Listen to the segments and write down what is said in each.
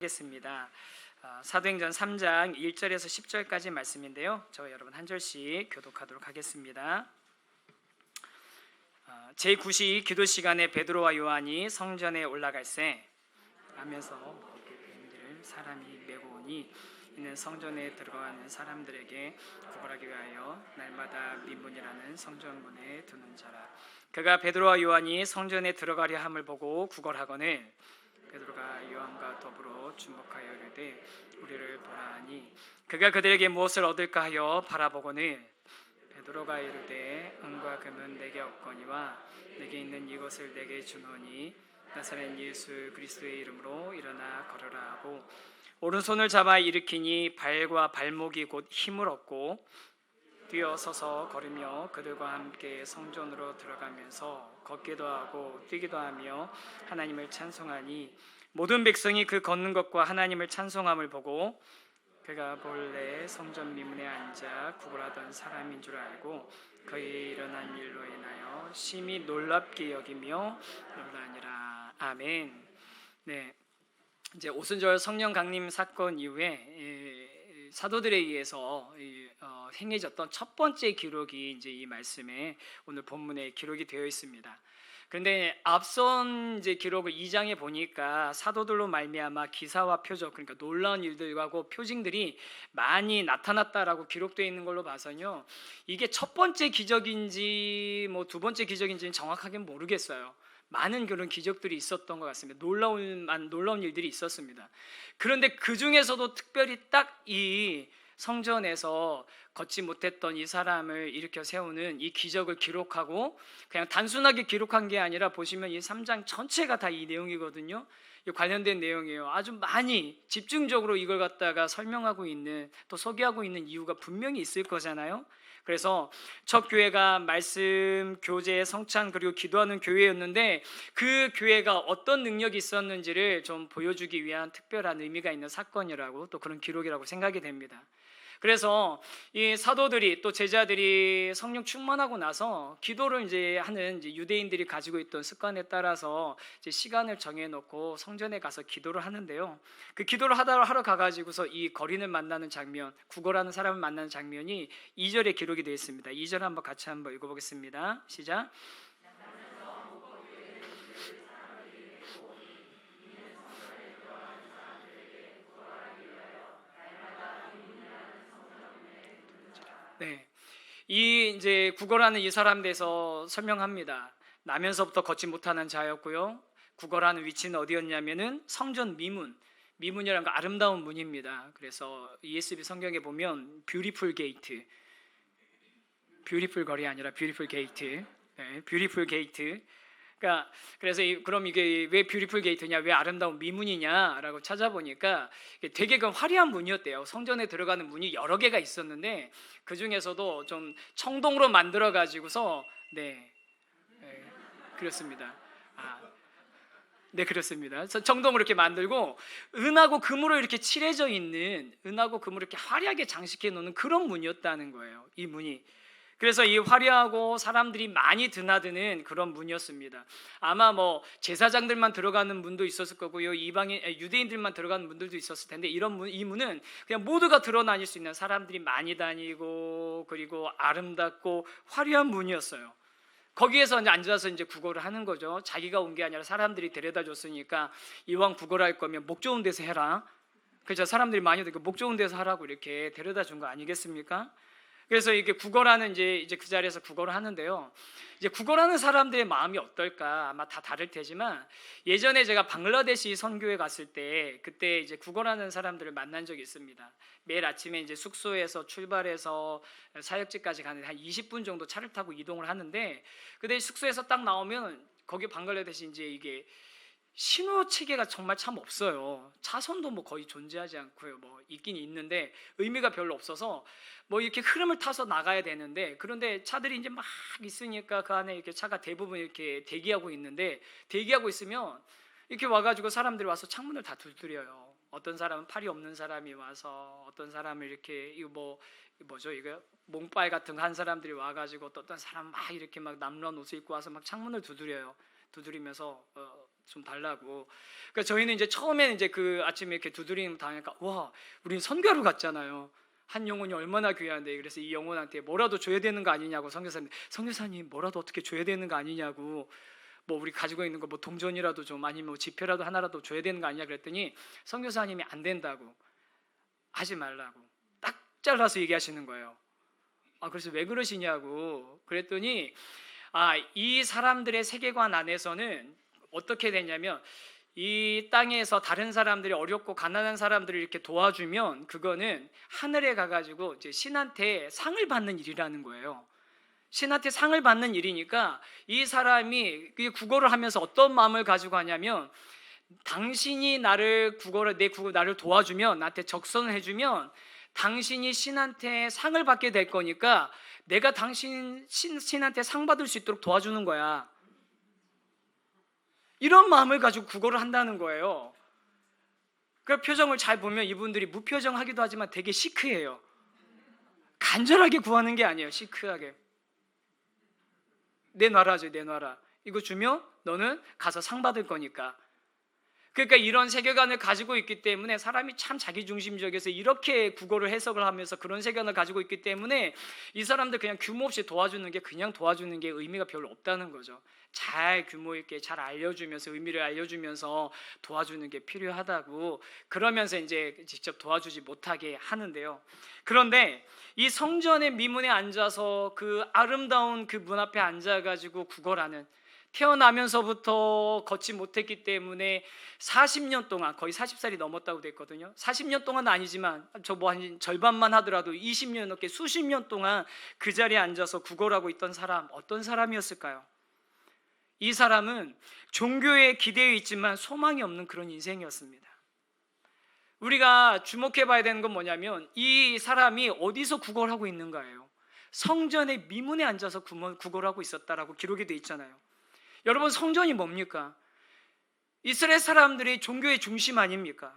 하겠습니다. 사도행전 3장 1절에서 10절까지 말씀인데요. 저와 여러분 한 절씩 교독하도록 하겠습니다. 제9시 기도 시간에 베드로와 요한이 성전에 올라갈새 하면서 뱀들을 사람이 메고 오니 이는 성전에 들어가는 사람들에게 구걸하기 위하여 날마다 민문이라는 성전문에 두는 자라. 그가 베드로와 요한이 성전에 들어가려 함을 보고 구걸하거늘 베드로가 요한과 더불어 주목하여 이르되 우리를 보라 하니 그가 그들에게 무엇을 얻을까 하여 바라보거늘 베드로가 이르되 은과 금은 내게 없거니와 내게 있는 이것을 내게 주노니 나사렛 예수 그리스도의 이름으로 일어나 걸으라 하고 오른손을 잡아 일으키니 발과 발목이 곧 힘을 얻고 뛰어서서 걸으며 그들과 함께 성전으로 들어가면서 걷기도 하고 뛰기도 하며 하나님을 찬송하니 모든 백성이 그 걷는 것과 하나님을 찬송함을 보고 그가 본래 성전 미문에 앉아 구걸하던 사람인 줄 알고 그의 일어난 일로 인하여 심히 놀랍게 여기며 놀라니라. 아멘. 네, 이제 오순절 성령 강림 사건 이후에 사도들에 의해서 행해졌던 첫 번째 기록이 이제 이 말씀에 오늘 본문에 기록이 되어 있습니다. 그런데 앞선 이제 기록을 2장에 보니까 사도들로 말미암아 기사와 표적, 그러니까 놀라운 일들하고 표징들이 많이 나타났다라고 기록되어 있는 걸로 봐서요, 이게 첫 번째 기적인지 뭐 두 번째 기적인지는 정확하게 모르겠어요. 많은 그런 기적들이 있었던 것 같습니다. 놀라운 일들이 있었습니다. 그런데 그 중에서도 특별히 딱 이 성전에서 걷지 못했던 이 사람을 일으켜 세우는 이 기적을 기록하고 그냥 단순하게 기록한 게 아니라 보시면 이 3장 전체가 다 이 내용이거든요. 이 관련된 내용이에요. 아주 많이 집중적으로 이걸 갖다가 설명하고 있는, 또 소개하고 있는 이유가 분명히 있을 거잖아요. 그래서 첫 교회가 말씀, 교제, 성찬 그리고 기도하는 교회였는데 그 교회가 어떤 능력이 있었는지를 좀 보여주기 위한 특별한 의미가 있는 사건이라고, 또 그런 기록이라고 생각이 됩니다. 그래서 이 사도들이, 또 제자들이 성령 충만하고 나서 기도를 이제 하는 이제 유대인들이 가지고 있던 습관에 따라서 이제 시간을 정해놓고 성전에 가서 기도를 하는데요. 그 기도를 하러 가가지고서 이 거린을 만나는 장면, 구걸하는 사람을 만나는 장면이 2절에 기록이 되어 있습니다. 2절 한번 같이 한번 읽어보겠습니다. 시작. 네, 이 이제 구걸하는 이 사람에 대해서 설명합니다. 나면서부터 걷지 못하는 자였고요. 구걸하는 위치는 어디였냐면은 성전 미문. 미문이라는 거 아름다운 문입니다. 그래서 ESV 성경에 보면 뷰티풀 게이트, 뷰티풀 거리 아니라 뷰티풀 게이트, 네, 뷰티풀 게이트. 그러니까 그래서 그럼 이게 왜 뷰티풀 게이트냐, 왜 아름다운 미문이냐라고 찾아보니까 되게 그 화려한 문이었대요. 성전에 들어가는 문이 여러 개가 있었는데 그 중에서도 좀 청동으로 만들어 가지고서 네, 그렇습니다. 네, 그렇습니다. 그래서 청동으로 이렇게 만들고 은하고 금으로 이렇게 칠해져 있는, 은하고 금으로 이렇게 화려하게 장식해 놓는 그런 문이었다는 거예요. 이 문이. 그래서 이 화려하고 사람들이 많이 드나드는 그런 문이었습니다. 아마 뭐 제사장들만 들어가는 문도 있었을 거고요, 유대인들만 들어가는 문들도 있었을 텐데 이 문은 그냥 모두가 드러다닐 수 있는, 사람들이 많이 다니고 그리고 아름답고 화려한 문이었어요. 거기에서 이제 앉아서 이제 구걸을 하는 거죠. 자기가 온 게 아니라 사람들이 데려다 줬으니까 이왕 구걸할 거면 목 좋은 데서 해라. 그렇죠. 사람들이 많이 오니까 목 좋은 데서 하라고 이렇게 데려다 준 거 아니겠습니까? 그래서 이렇게 구걸하는 이제 그 자리에서 구걸을 하는데요. 이제 구걸하는 사람들의 마음이 어떨까 아마 다 다를 테지만, 예전에 제가 방글라데시 선교회 갔을 때 그때 이제 구걸하는 사람들을 만난 적이 있습니다. 매일 아침에 이제 숙소에서 출발해서 사역지까지 가는데 한 20분 정도 차를 타고 이동을 하는데, 근데 숙소에서 딱 나오면 거기 방글라데시 이제 이게 신호 체계가 정말 참 없어요. 차선도 뭐 거의 존재하지 않고요. 뭐 있긴 있는데 의미가 별로 없어서 뭐 이렇게 흐름을 타서 나가야 되는데, 그런데 차들이 이제 막 있으니까 그 안에 이렇게 차가 대부분 이렇게 대기하고 있는데, 대기하고 있으면 이렇게 와가지고 사람들이 와서 창문을 다 두드려요. 어떤 사람은 팔이 없는 사람이 와서, 어떤 사람은 이렇게 이거 뭐죠 이거 몽빨 같은 거 한 사람들이 와가지고, 또 어떤 사람 막 이렇게 막 남루한 옷을 입고 와서 막 창문을 두드려요. 두드리면서 좀 달라고. 그러니까 저희는 이제 처음에는 이제 그 아침에 이렇게 두드림 당하니까 와, 우리는 선교하러 갔잖아요. 한 영혼이 얼마나 귀한데. 그래서 이 영혼한테 뭐라도 줘야 되는 거 아니냐고 선교사님 뭐라도 어떻게 줘야 되는 거 아니냐고, 뭐 우리 가지고 있는 거 뭐 동전이라도 좀 아니면 뭐 지폐라도 하나라도 줘야 되는 거 아니냐 그랬더니 선교사님이 안 된다고, 하지 말라고 딱 잘라서 얘기하시는 거예요. 그래서 왜 그러시냐고 그랬더니 이 사람들의 세계관 안에서는 어떻게 되냐면 이 땅에서 다른 사람들이 어렵고 가난한 사람들을 이렇게 도와주면 그거는 하늘에 가가지고 이제 신한테 상을 받는 일이라는 거예요. 신한테 상을 받는 일이니까 이 사람이 구걸을 하면서 어떤 마음을 가지고 하냐면, 당신이 나를 나를 도와주면, 나한테 적선을 해주면 당신이 신한테 상을 받게 될 거니까 내가 신한테 상 받을 수 있도록 도와주는 거야. 이런 마음을 가지고 구걸을 한다는 거예요. 그 표정을 잘 보면 이분들이 무표정하기도 하지만 되게 시크해요. 간절하게 구하는 게 아니에요. 시크하게 내놔라죠. 내놔라. 이거 주면 너는 가서 상 받을 거니까. 그러니까 이런 세계관을 가지고 있기 때문에 사람이 참 자기중심적이어서 이렇게 국어를 해석을 하면서 그런 세계관을 가지고 있기 때문에 이 사람들 그냥 규모 없이 도와주는 게, 그냥 도와주는 게 의미가 별로 없다는 거죠. 잘 규모 있게 잘 알려주면서, 의미를 알려주면서 도와주는 게 필요하다고, 그러면서 이제 직접 도와주지 못하게 하는데요. 그런데 이 성전의 미문에 앉아서 그 아름다운 그 문 앞에 앉아가지고 구걸하는, 태어나면서부터 걷지 못했기 때문에 40년 동안, 거의 40살이 넘었다고 됐거든요. 40년 동안은 아니지만 저 뭐 한 절반만 하더라도 20년 넘게 수십 년 동안 그 자리에 앉아서 구걸하고 있던 사람, 어떤 사람이었을까요? 이 사람은 종교에 기대어 있지만 소망이 없는 그런 인생이었습니다. 우리가 주목해 봐야 되는 건 뭐냐면 이 사람이 어디서 구걸하고 있는가예요. 성전의 미문에 앉아서 구걸하고 있었다라고 기록이 돼 있잖아요. 여러분, 성전이 뭡니까? 이스라엘 사람들이 종교의 중심 아닙니까?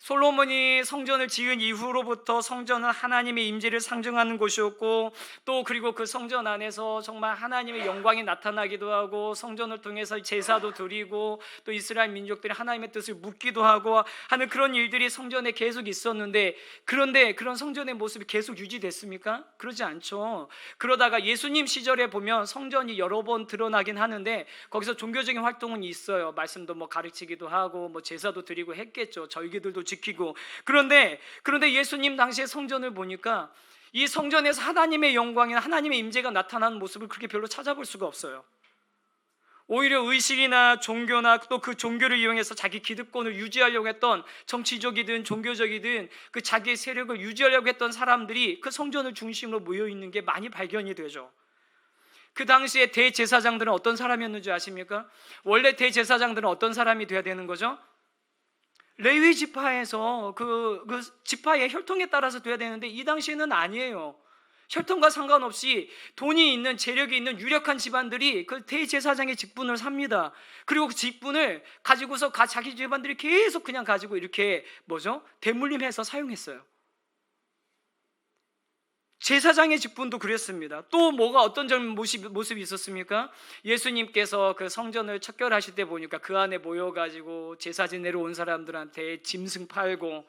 솔로몬이 성전을 지은 이후로부터 성전은 하나님의 임재를 상징하는 곳이었고, 또 그리고 그 성전 안에서 정말 하나님의 영광이 나타나기도 하고, 성전을 통해서 제사도 드리고, 또 이스라엘 민족들이 하나님의 뜻을 묻기도 하고 하는 그런 일들이 성전에 계속 있었는데, 그런데 그런 성전의 모습이 계속 유지됐습니까? 그러지 않죠. 그러다가 예수님 시절에 보면 성전이 여러 번 드러나긴 하는데 거기서 종교적인 활동은 있어요. 말씀도 뭐 가르치기도 하고 뭐 제사도 드리고 했겠죠. 절기들도 지키고. 그런데 예수님 당시에 성전을 보니까 이 성전에서 하나님의 영광이나 하나님의 임재가 나타나는 모습을 그렇게 별로 찾아볼 수가 없어요. 오히려 의식이나 종교나 또 그 종교를 이용해서 자기 기득권을 유지하려고 했던, 정치적이든 종교적이든 그 자기의 세력을 유지하려고 했던 사람들이 그 성전을 중심으로 모여 있는 게 많이 발견이 되죠. 그 당시에 대제사장들은 어떤 사람이었는지 아십니까? 원래 대제사장들은 어떤 사람이 돼야 되는 거죠? 레위 지파에서 그 지파의 혈통에 따라서 돼야 되는데 이 당시에는 아니에요. 혈통과 상관없이 돈이 있는, 재력이 있는 유력한 집안들이 그 대제사장의 직분을 삽니다. 그리고 그 직분을 가지고서 자기 집안들이 계속 그냥 가지고 이렇게 대물림해서 사용했어요. 제사장의 직분도 그랬습니다. 또 어떤 모습이 있었습니까? 예수님께서 그 성전을 척결하실 때 보니까 그 안에 모여가지고 제사 지내러 온 사람들한테 짐승 팔고,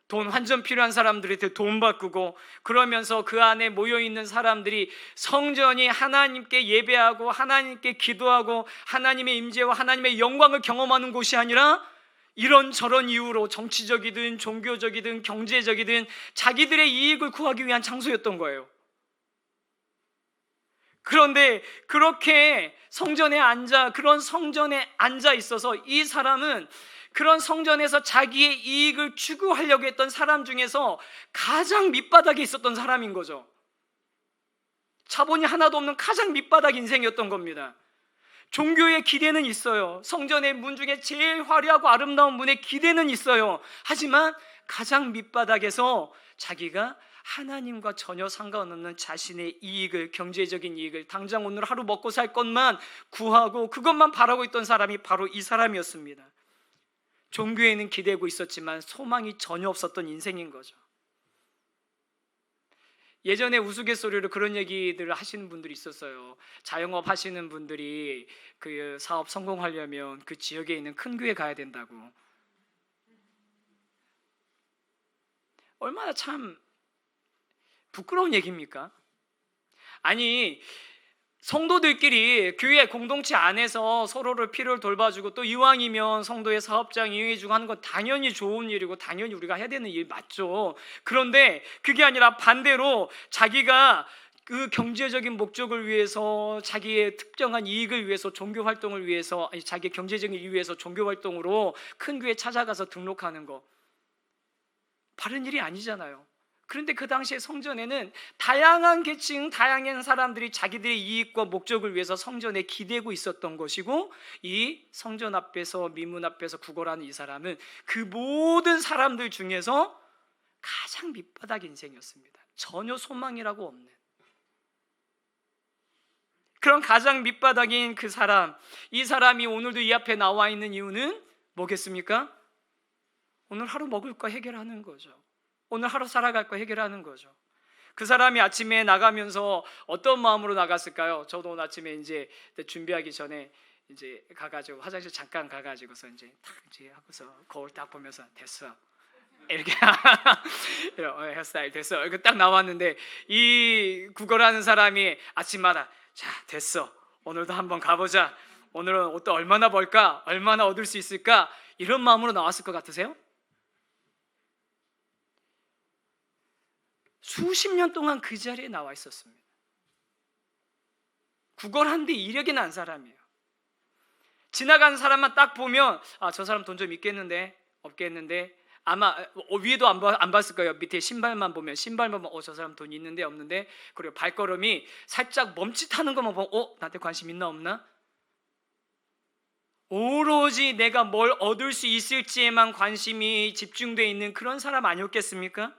돈 환전 필요한 사람들한테 돈 바꾸고, 그러면서 그 안에 모여있는 사람들이 성전이 하나님께 예배하고 하나님께 기도하고 하나님의 임재와 하나님의 영광을 경험하는 곳이 아니라 이런저런 이유로 정치적이든 종교적이든 경제적이든 자기들의 이익을 구하기 위한 장소였던 거예요. 그런데 그렇게 그런 성전에 앉아 있어서 이 사람은 그런 성전에서 자기의 이익을 추구하려고 했던 사람 중에서 가장 밑바닥에 있었던 사람인 거죠. 자본이 하나도 없는 가장 밑바닥 인생이었던 겁니다. 종교의 기대는 있어요. 성전의 문 중에 제일 화려하고 아름다운 문에 기대는 있어요. 하지만 가장 밑바닥에서 자기가 하나님과 전혀 상관없는 자신의 이익을, 경제적인 이익을, 당장 오늘 하루 먹고 살 것만 구하고 그것만 바라고 있던 사람이 바로 이 사람이었습니다. 종교에는 기대고 있었지만 소망이 전혀 없었던 인생인 거죠. 예전에 우스갯소리로 그런 얘기들을 하시는 분들이 있었어요. 자영업 하시는 분들이 그 사업 성공하려면 그 지역에 있는 큰 교회 가야 된다고. 얼마나 참 부끄러운 얘기입니까? 아니, 성도들끼리 교회 공동체 안에서 서로를 필요를 돌봐주고 또 이왕이면 성도의 사업장 이용해주고 하는 건 당연히 좋은 일이고 당연히 우리가 해야 되는 일 맞죠. 그런데 그게 아니라 반대로 자기가 그 경제적인 목적을 위해서, 자기의 특정한 이익을 위해서, 종교 활동을 위해서, 아니, 자기의 경제적인 이유 위해서 종교 활동으로 큰 교회 찾아가서 등록하는 거 바른 일이 아니잖아요. 그런데 그 당시에 성전에는 다양한 계층, 다양한 사람들이 자기들의 이익과 목적을 위해서 성전에 기대고 있었던 것이고, 이 성전 앞에서, 미문 앞에서 구걸하는 이 사람은 그 모든 사람들 중에서 가장 밑바닥 인생이었습니다. 전혀 소망이라고 없는 그런 가장 밑바닥인 그 사람, 이 사람이 오늘도 이 앞에 나와 있는 이유는 뭐겠습니까? 오늘 하루 먹을 거 해결하는 거죠. 오늘 하루 살아갈 거 해결하는 거죠. 그 사람이 아침에 나가면서 어떤 마음으로 나갔을까요? 저도 오늘 아침에 이제 준비하기 전에 이제 가가지고 화장실 잠깐 가가지고서 이제 탁 이제 하고서 거울 딱 보면서 됐어 이렇게 헤어스타일 됐어 이렇게 딱 나왔는데, 이 구걸하는 사람이 아침마다 자 됐어 오늘도 한번 가보자, 오늘은 옷도 얼마나 벌까, 얼마나 얻을 수 있을까, 이런 마음으로 나왔을 것 같으세요? 수십 년 동안 그 자리에 나와 있었습니다. 구걸한데 이력이 난 사람이에요. 지나가는 사람만 딱 보면 아, 저 사람 돈 좀 있겠는데 없겠는데, 아마 위에도 안 봤을 거예요. 밑에 신발만 보면 저 사람 돈 있는데 없는데, 그리고 발걸음이 살짝 멈칫하는 것만 보면 나한테 관심 있나 없나? 오로지 내가 뭘 얻을 수 있을지에만 관심이 집중되어 있는 그런 사람 아니었겠습니까?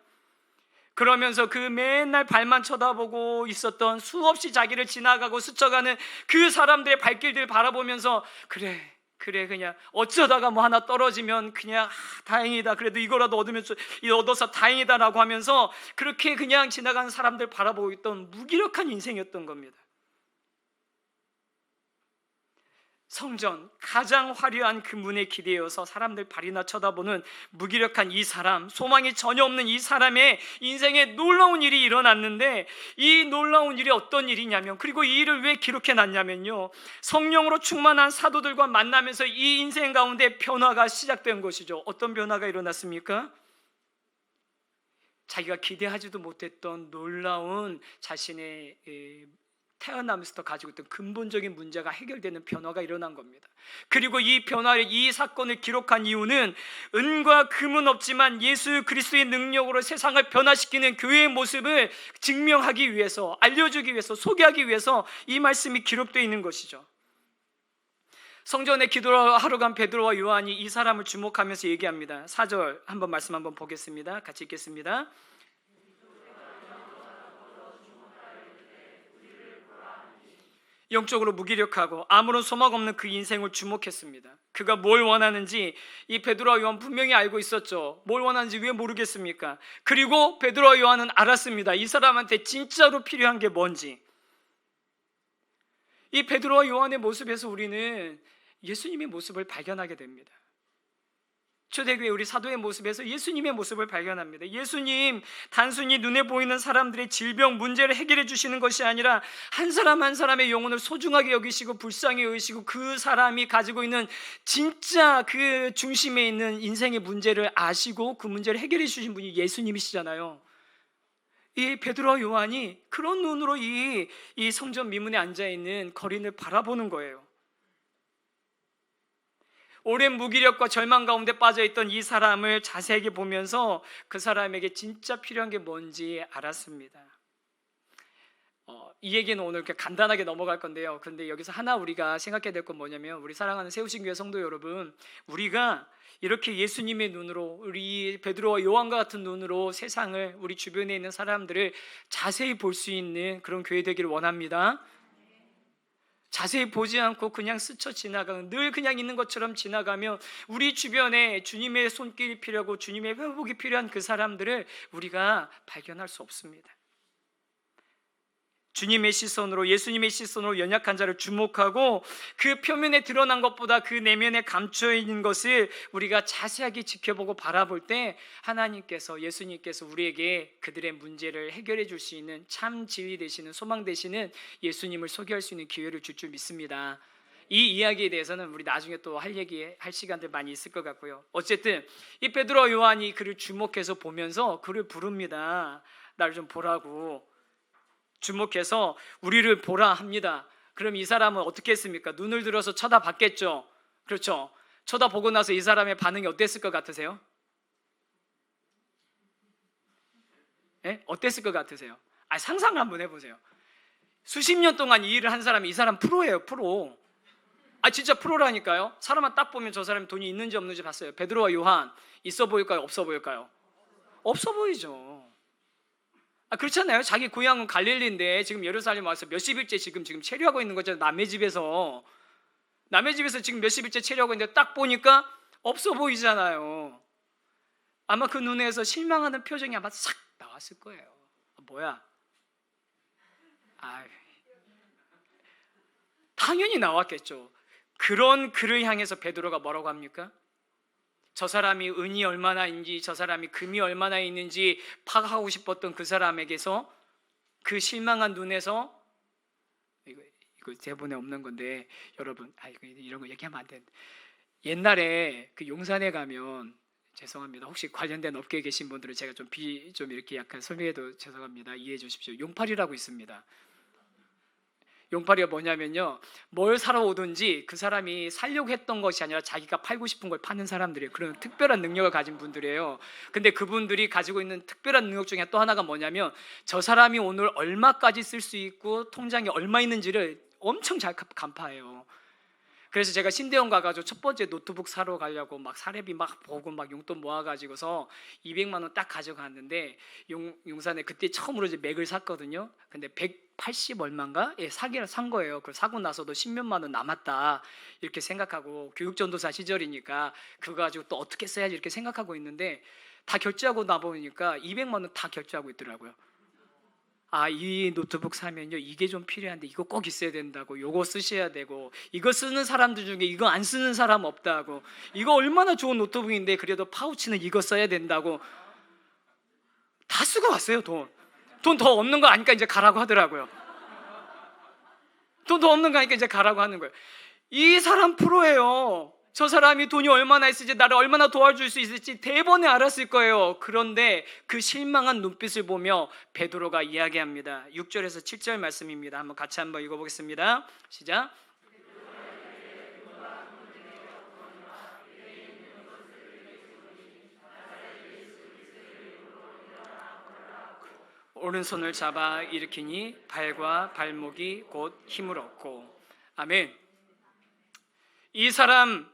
그러면서 그 맨날 발만 쳐다보고 있었던, 수없이 자기를 지나가고 스쳐가는 그 사람들의 발길들 바라보면서 그래 그냥 어쩌다가 뭐 하나 떨어지면 그냥 다행이다, 그래도 이거라도 얻어서 다행이다라고 하면서 그렇게 그냥 지나가는 사람들 바라보고 있던 무기력한 인생이었던 겁니다. 성전, 가장 화려한 그 문에 기대어서 사람들 발이나 쳐다보는 무기력한 이 사람, 소망이 전혀 없는 이 사람의 인생에 놀라운 일이 일어났는데, 이 놀라운 일이 어떤 일이냐면, 그리고 이 일을 왜 기록해 놨냐면요, 성령으로 충만한 사도들과 만나면서 이 인생 가운데 변화가 시작된 것이죠. 어떤 변화가 일어났습니까? 자기가 기대하지도 못했던 놀라운 자신의 태어나면서부터 가지고 있던 근본적인 문제가 해결되는 변화가 일어난 겁니다. 그리고 이 변화를, 이 사건을 기록한 이유는 은과 금은 없지만 예수 그리스도의 능력으로 세상을 변화시키는 교회의 모습을 증명하기 위해서, 알려주기 위해서, 소개하기 위해서 이 말씀이 기록되어 있는 것이죠. 성전에 기도하러 간 베드로와 요한이 이 사람을 주목하면서 얘기합니다. 4절 한번 말씀 한번 보겠습니다. 같이 읽겠습니다. 영적으로 무기력하고 아무런 소망 없는 그 인생을 주목했습니다. 그가 뭘 원하는지 이 베드로와 요한 분명히 알고 있었죠. 뭘 원하는지 왜 모르겠습니까? 그리고 베드로와 요한은 알았습니다. 이 사람한테 진짜로 필요한 게 뭔지. 이 베드로와 요한의 모습에서 우리는 예수님의 모습을 발견하게 됩니다. 초대교회 우리 사도의 모습에서 예수님의 모습을 발견합니다. 예수님, 단순히 눈에 보이는 사람들의 질병 문제를 해결해 주시는 것이 아니라 한 사람 한 사람의 영혼을 소중하게 여기시고 불쌍히 여기시고 그 사람이 가지고 있는 진짜 그 중심에 있는 인생의 문제를 아시고 그 문제를 해결해 주신 분이 예수님이시잖아요. 이 베드로와 요한이 그런 눈으로 이 성전 미문에 앉아있는 거린을 바라보는 거예요. 오랜 무기력과 절망 가운데 빠져있던 이 사람을 자세하게 보면서 그 사람에게 진짜 필요한 게 뭔지 알았습니다. 이 얘기는 오늘 이렇게 간단하게 넘어갈 건데요. 그런데 여기서 하나 우리가 생각해야 될 건 뭐냐면, 우리 사랑하는 세우신교회 성도 여러분, 우리가 이렇게 예수님의 눈으로, 우리 베드로와 요한과 같은 눈으로 세상을, 우리 주변에 있는 사람들을 자세히 볼 수 있는 그런 교회 되기를 원합니다. 자세히 보지 않고 그냥 스쳐 지나가는, 늘 그냥 있는 것처럼 지나가면 우리 주변에 주님의 손길이 필요하고 주님의 회복이 필요한 그 사람들을 우리가 발견할 수 없습니다. 주님의 시선으로, 예수님의 시선으로 연약한 자를 주목하고 그 표면에 드러난 것보다 그 내면에 감춰 있는 것을 우리가 자세하게 지켜보고 바라볼 때 하나님께서, 예수님께서 우리에게 그들의 문제를 해결해 줄 수 있는 참 지위 되시는, 소망 되시는 예수님을 소개할 수 있는 기회를 줄 줄 믿습니다. 이 이야기에 대해서는 우리 나중에 또 할 시간들 많이 있을 것 같고요. 어쨌든 이 베드로와 요한이 그를 주목해서 보면서 그를 부릅니다. 나를 좀 보라고. 주목해서 우리를 보라 합니다. 그럼 이 사람은 어떻게 했습니까? 눈을 들어서 쳐다봤겠죠. 그렇죠? 쳐다보고 나서 이 사람의 반응이 어땠을 것 같으세요? 네? 어땠을 것 같으세요? 상상을 한번 해보세요. 수십 년 동안 이 일을 한 사람이, 이 사람 프로예요, 프로. 진짜 프로라니까요. 사람만 딱 보면 저 사람이 돈이 있는지 없는지 봤어요. 베드로와 요한 있어 보일까요? 없어 보일까요? 없어 보이죠. 그렇잖아요. 자기 고향은 갈릴리인데 지금 예루살렘 와서 몇십 일째 지금 체류하고 있는 거죠. 남의 집에서 지금 몇십 일째 체류하고 있는데 딱 보니까 없어 보이잖아요. 아마 그 눈에서 실망하는 표정이 아마 싹 나왔을 거예요. 뭐야? 당연히 나왔겠죠. 그런 그를 향해서 베드로가 뭐라고 합니까? 저 사람이 은이 얼마나 있는지, 저 사람이 금이 얼마나 있는지 파악하고 싶었던 그 사람에게서, 그 실망한 눈에서, 이거 대본에 없는 건데 여러분, 이런 거 얘기하면 안 되는데, 옛날에 그 용산에 가면, 죄송합니다, 혹시 관련된 업계에 계신 분들은 제가 좀 이렇게 약간 설명해도 죄송합니다, 이해해 주십시오. 용팔이라고 있습니다. 용팔이가 뭐냐면요, 뭘 사러 오든지 그 사람이 살려고 했던 것이 아니라 자기가 팔고 싶은 걸 파는 사람들이에요. 그런 특별한 능력을 가진 분들이에요. 근데 그분들이 가지고 있는 특별한 능력 중에 또 하나가 뭐냐면, 저 사람이 오늘 얼마까지 쓸 수 있고 통장에 얼마 있는지를 엄청 잘 간파해요. 그래서 제가 신대원 가가지고 첫 번째 노트북 사러 가려고 막 사례비 막 보고 막 용돈 모아가지고서 200만 원 딱 가져갔는데, 용산에 그때 처음으로 이제 맥을 샀거든요. 근데 180 얼마인가? 사기를 산 거예요. 그걸 사고 나서도 10몇만 원 남았다 이렇게 생각하고, 교육전도사 시절이니까 그거 가지고 또 어떻게 써야지 이렇게 생각하고 있는데, 다 결제하고 나보니까 200만 원 다 결제하고 있더라고요. 이 노트북 사면요, 이게 좀 필요한데 이거 꼭 있어야 된다고, 요거 쓰셔야 되고, 이거 쓰는 사람들 중에 이거 안 쓰는 사람 없다고, 이거 얼마나 좋은 노트북인데 그래도 파우치는 이거 써야 된다고, 다 쓰고 왔어요. 돈 더 없는 거 아니까 이제 가라고 하더라고요. 돈 더 없는 거 아니까 이제 가라고 하는 거예요. 이 사람 프로예요. 저 사람이 돈이 얼마나 있을지, 나를 얼마나 도와줄 수 있을지 대번에 알았을 거예요. 그런데 그 실망한 눈빛을 보며 베드로가 이야기합니다. 6절에서 7절 말씀입니다. 한번 같이 한번 읽어보겠습니다. 시작. 오른손을 잡아 일으키니 발과 발목이 곧 힘을 얻고. 아멘. 이 사람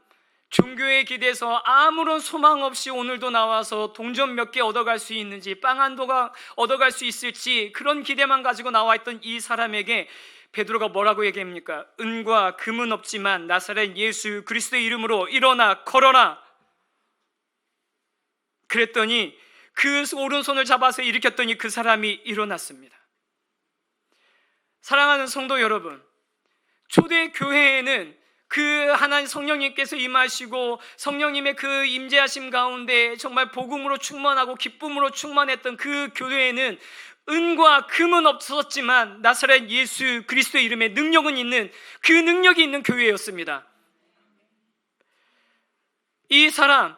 종교에 기대서 아무런 소망 없이 오늘도 나와서 동전 몇 개 얻어갈 수 있는지, 빵 한 조각 얻어갈 수 있을지 그런 기대만 가지고 나와 있던 이 사람에게 베드로가 뭐라고 얘기합니까? 은과 금은 없지만 나사렛 예수 그리스도의 이름으로 일어나 걸어라. 그랬더니 그 오른손을 잡아서 일으켰더니 그 사람이 일어났습니다. 사랑하는 성도 여러분, 초대 교회에는 그 하나님 성령님께서 임하시고 성령님의 그 임재하심 가운데 정말 복음으로 충만하고 기쁨으로 충만했던 그 교회에는 은과 금은 없었지만 나사렛 예수 그리스도의 이름에 능력은 있는, 그 능력이 있는 교회였습니다. 이 사람,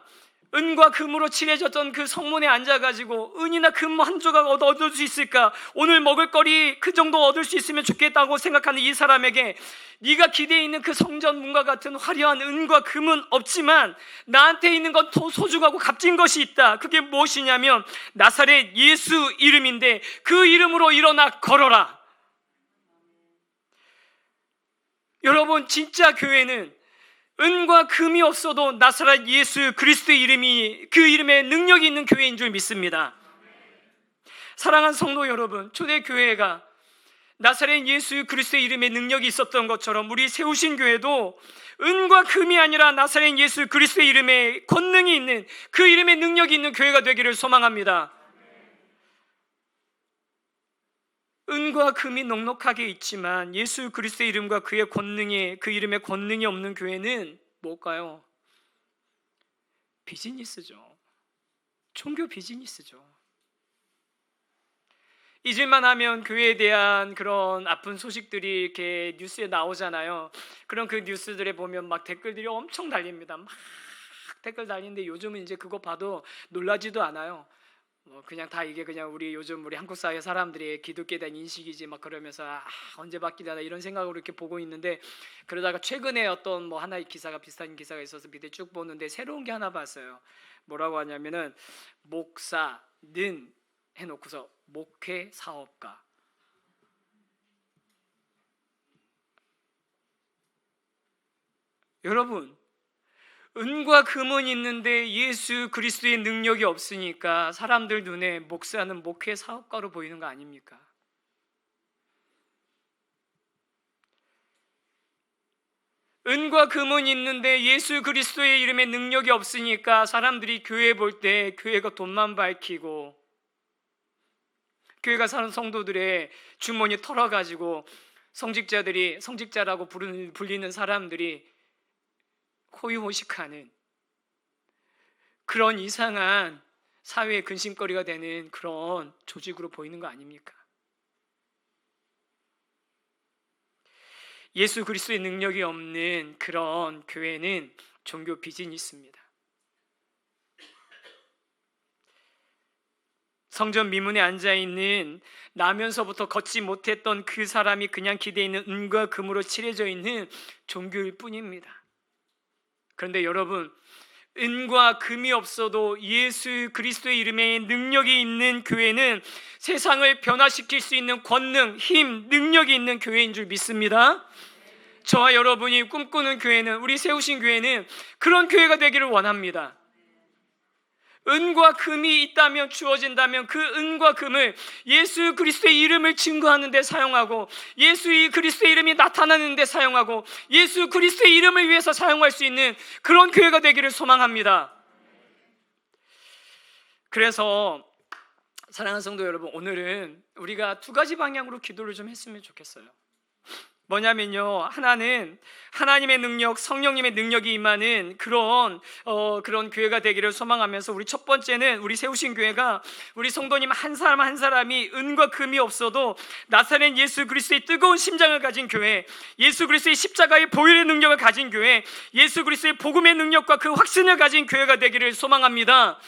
은과 금으로 칠해졌던 그 성문에 앉아가지고 은이나 금 한 조각 얻을 수 있을까, 오늘 먹을 거리 그 정도 얻을 수 있으면 좋겠다고 생각하는 이 사람에게 네가 기대해 있는 그 성전 문과 같은 화려한 은과 금은 없지만 나한테 있는 건 더 소중하고 값진 것이 있다. 그게 무엇이냐면 나사렛 예수 이름인데 그 이름으로 일어나 걸어라. 여러분, 진짜 교회는 은과 금이 없어도 나사렛 예수 그리스도의 이름이, 그 이름에 능력이 있는 교회인 줄 믿습니다. 사랑하는 성도 여러분, 초대교회가 나사렛 예수 그리스도의 이름에 능력이 있었던 것처럼 우리 세우신 교회도 은과 금이 아니라 나사렛 예수 그리스도의 이름에 권능이 있는, 그 이름에 능력이 있는 교회가 되기를 소망합니다. 은과 금이 넉넉하게 있지만 예수 그리스도의 이름과 그의 권능에, 그 이름의 권능이 없는 교회는 뭘까요? 비즈니스죠. 종교 비즈니스죠. 잊을만 하면 교회에 대한 그런 아픈 소식들이 이렇게 뉴스에 나오잖아요. 그럼 그 뉴스들에 보면 막 댓글들이 엄청 달립니다. 막 댓글 달리는데 요즘은 이제 그거 봐도 놀라지도 않아요. 그냥 다 이게 그냥 요즘 우리 한국 사회 사람들의 기독교에 대한 인식이지 막 그러면서 언제 바뀌나 이런 생각으로 이렇게 보고 있는데, 그러다가 최근에 어떤 하나의 기사가, 비슷한 기사가 있어서 밑에 쭉 보는데 새로운 게 하나 봤어요. 뭐라고 하냐면은 목사는 해놓고서 목회 사업가. 여러분, 은과 금은 있는데 예수 그리스도의 능력이 없으니까 사람들 눈에 목사는 목회 사업가로 보이는 거 아닙니까? 은과 금은 있는데 예수 그리스도의 이름에 능력이 없으니까 사람들이 교회 볼 때 교회가 돈만 밝히고, 교회가 사는 성도들의 주머니 털어가지고 성직자라고 불리는 사람들이 호의호식하는 그런 이상한 사회의 근심거리가 되는 그런 조직으로 보이는 거 아닙니까? 예수 그리스도의 능력이 없는 그런 교회는 종교 비즈니스입니다. 성전 미문에 앉아있는, 나면서부터 걷지 못했던 그 사람이 그냥 기대에 있는 은과 금으로 칠해져 있는 종교일 뿐입니다. 그런데 여러분, 은과 금이 없어도 예수 그리스도의 이름에 능력이 있는 교회는 세상을 변화시킬 수 있는 권능, 힘, 능력이 있는 교회인 줄 믿습니다. 저와 여러분이 꿈꾸는 교회는, 우리 세우신 교회는 그런 교회가 되기를 원합니다. 은과 금이 있다면, 주어진다면 그 은과 금을 예수 그리스도의 이름을 증거하는 데 사용하고, 예수 그리스도의 이름이 나타나는 데 사용하고, 예수 그리스도의 이름을 위해서 사용할 수 있는 그런 교회가 되기를 소망합니다. 그래서 사랑하는 성도 여러분, 오늘은 우리가 두 가지 방향으로 기도를 좀 했으면 좋겠어요. 뭐냐면요, 하나는 하나님의 능력, 성령님의 능력이 임하는 그런 교회가 되기를 소망하면서, 우리 첫 번째는 우리 세우신 교회가 우리 성도님 한 사람 한 사람이 은과 금이 없어도 나사렛 예수 그리스도의 뜨거운 심장을 가진 교회, 예수 그리스도의 십자가의 보혈의 능력을 가진 교회, 예수 그리스도의 복음의 능력과 그 확신을 가진 교회가 되기를 소망합니다.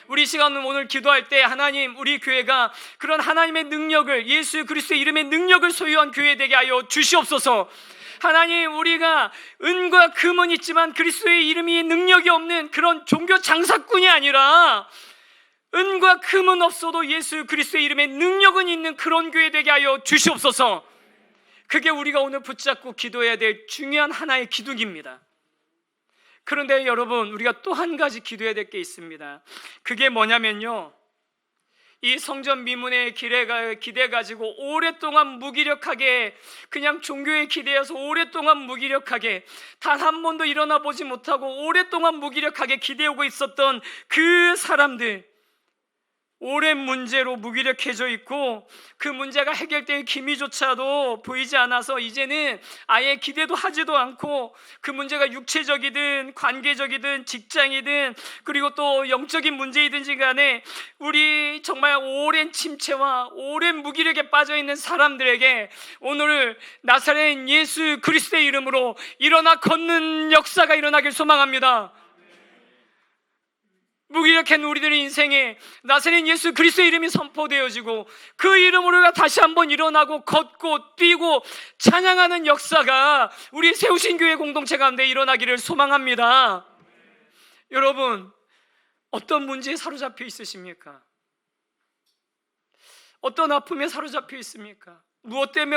우리 시간은 오늘 기도할 때 하나님, 우리 교회가 그런 하나님의 능력을, 예수 그리스도의 이름의 능력을 소유한 교회 되게 하여 주시옵소서. 하나님, 우리가 은과 금은 있지만 그리스도의 이름이 능력이 없는 그런 종교 장사꾼이 아니라, 은과 금은 없어도 예수 그리스도의 이름의 능력은 있는 그런 교회 되게 하여 주시옵소서. 그게 우리가 오늘 붙잡고 기도해야 될 중요한 하나의 기둥입니다. 그런데 여러분, 우리가 또 한 가지 기도해야 될 게 있습니다. 그게 뭐냐면요, 이 성전 미문의 기대 가지고 오랫동안 무기력하게, 그냥 종교에 기대어서 오랫동안 무기력하게, 단 한 번도 일어나 보지 못하고 오랫동안 무기력하게 기대오고 있었던 그 사람들, 오랜 문제로 무기력해져 있고 그 문제가 해결될 기미조차도 보이지 않아서 이제는 아예 기대도 하지도 않고, 그 문제가 육체적이든 관계적이든 직장이든 그리고 또 영적인 문제이든지 간에 우리 정말 오랜 침체와 오랜 무기력에 빠져있는 사람들에게 오늘 나사렛 예수 그리스도의 이름으로 일어나 걷는 역사가 일어나길 소망합니다. 무기력한 우리들의 인생에 나사렛 예수 그리스도의 이름이 선포되어지고 그 이름으로 다시 한번 일어나고 걷고 뛰고 찬양하는 역사가 우리 세우신 교회 공동체 가운데 일어나기를 소망합니다. 여러분, 어떤 문제에 사로잡혀 있으십니까? 어떤 아픔에 사로잡혀 있습니까? 무엇 때문에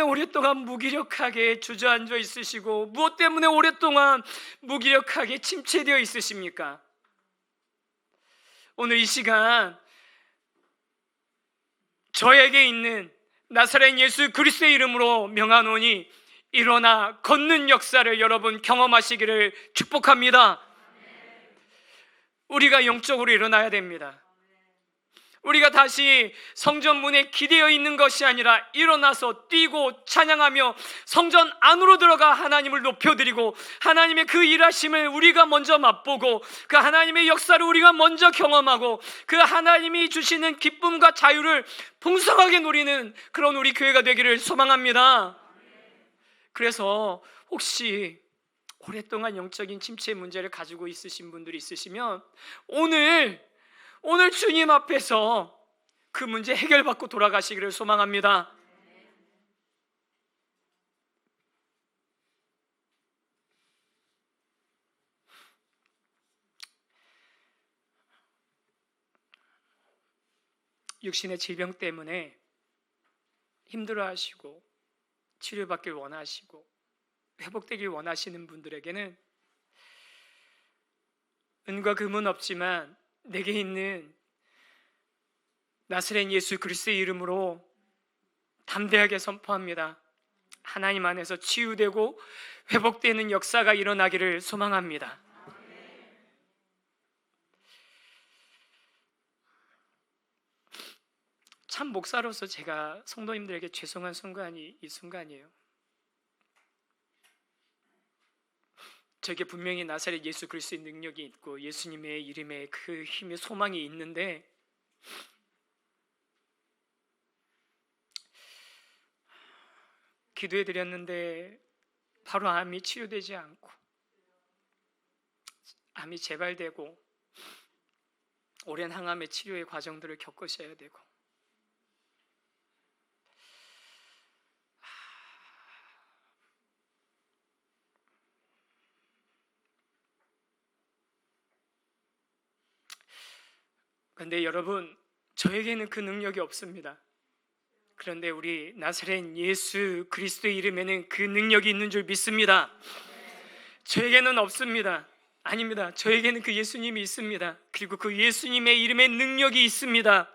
오랫동안 무기력하게 주저앉아 있으시고, 무엇 때문에 오랫동안 무기력하게 침체되어 있으십니까? 오늘 이 시간 저에게 있는 나사렛 예수 그리스도의 이름으로 명하노니 일어나 걷는 역사를 여러분 경험하시기를 축복합니다. 우리가 영적으로 일어나야 됩니다. 우리가 다시 성전 문에 기대어 있는 것이 아니라 일어나서 뛰고 찬양하며 성전 안으로 들어가 하나님을 높여드리고 하나님의 그 일하심을 우리가 먼저 맛보고 그 하나님의 역사를 우리가 먼저 경험하고 그 하나님이 주시는 기쁨과 자유를 풍성하게 누리는 그런 우리 교회가 되기를 소망합니다. 그래서 혹시 오랫동안 영적인 침체 문제를 가지고 있으신 분들이 있으시면 오늘 주님 앞에서 그 문제 해결받고 돌아가시기를 소망합니다. 육신의 질병 때문에 힘들어하시고 치료받길 원하시고 회복되길 원하시는 분들에게는 은과 금은 없지만 내게 있는 나사렛 예수 그리스도의 이름으로 담대하게 선포합니다. 하나님 안에서 치유되고 회복되는 역사가 일어나기를 소망합니다. 참 목사로서 제가 성도님들에게 죄송한 순간이 이 순간이에요. 저에게 분명히 나사렛 예수 그리스도의 능력이 있고 예수님의 이름에 그 힘의 소망이 있는데 기도해 드렸는데 바로 암이 치료되지 않고 암이 재발되고 오랜 항암의 치료의 과정들을 겪으셔야 되고 그런데 여러분 저에게는 그 능력이 없습니다. 그런데 우리 나사렛 예수 그리스도의 이름에는 그 능력이 있는 줄 믿습니다. 저에게는 없습니다. 아닙니다. 저에게는 그 예수님이 있습니다. 그리고 그 예수님의 이름에 능력이 있습니다.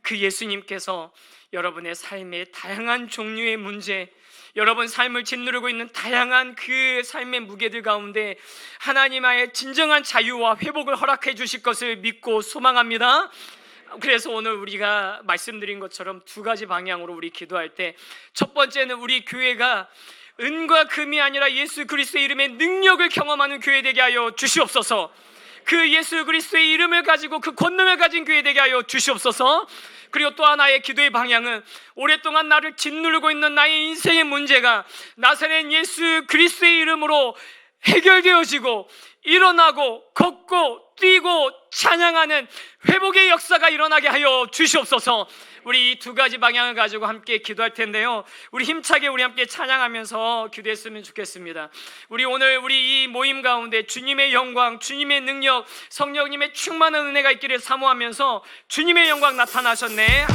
그 예수님께서 여러분의 삶의 다양한 종류의 문제, 여러분 삶을 짓누르고 있는 다양한 그 삶의 무게들 가운데 하나님의 진정한 자유와 회복을 허락해 주실 것을 믿고 소망합니다. 그래서 오늘 우리가 말씀드린 것처럼 두 가지 방향으로 우리 기도할 때 첫 번째는 우리 교회가 은과 금이 아니라 예수 그리스도의 이름의 능력을 경험하는 교회 되게 하여 주시옵소서. 그 예수 그리스도의 이름을 가지고 그 권능을 가진 교회 되게 하여 주시옵소서. 그리고 또 하나의 기도의 방향은 오랫동안 나를 짓누르고 있는 나의 인생의 문제가 나사렛 예수 그리스도의 이름으로 해결되어지고 일어나고 걷고 뛰고 찬양하는 회복의 역사가 일어나게 하여 주시옵소서. 우리 이 두 가지 방향을 가지고 함께 기도할 텐데요, 우리 힘차게 우리 함께 찬양하면서 기도했으면 좋겠습니다. 우리 오늘 우리 이 모임 가운데 주님의 영광, 주님의 능력, 성령님의 충만한 은혜가 있기를 사모하면서 주님의 영광 나타나셨네.